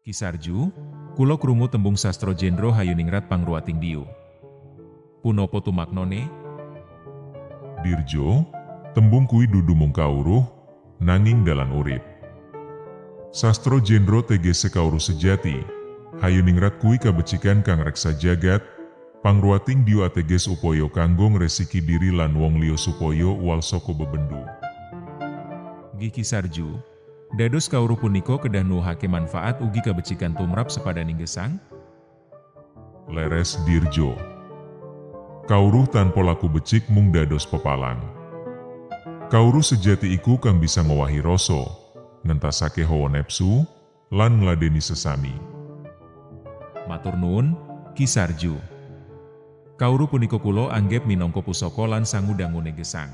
Kisarju, kulo krungu tembung sastra Jendro Hayuningrat Pangruating Diu. Punapa tumaknone? Dirjo, tembung kui dudu mung kawruh, nanging dalan urip. Sastro Jendro tegese kawruh sejati, Hayuningrat kui kabecikan kang reksa jagat, pangruating diu ateges upaya kanggo ngresiki diri lan wong liya supaya uwal saka bebendu. Nggih Kisarju, dados kawruh punika kedah nuwuhake manfaat ugi kabecikan tumrap sepadaning gesang? Leres Dirjo. Kawruh tanpa laku becik mung dados pepalang. Kawruh sejati iku kang bisa ngowahi rasa, ngentasake hawa nepsu, lan ngladeni sesami. Matur nuwun, Kisarju. Kawruh punika kula anggep minangka pusaka lan sangudangune gesang.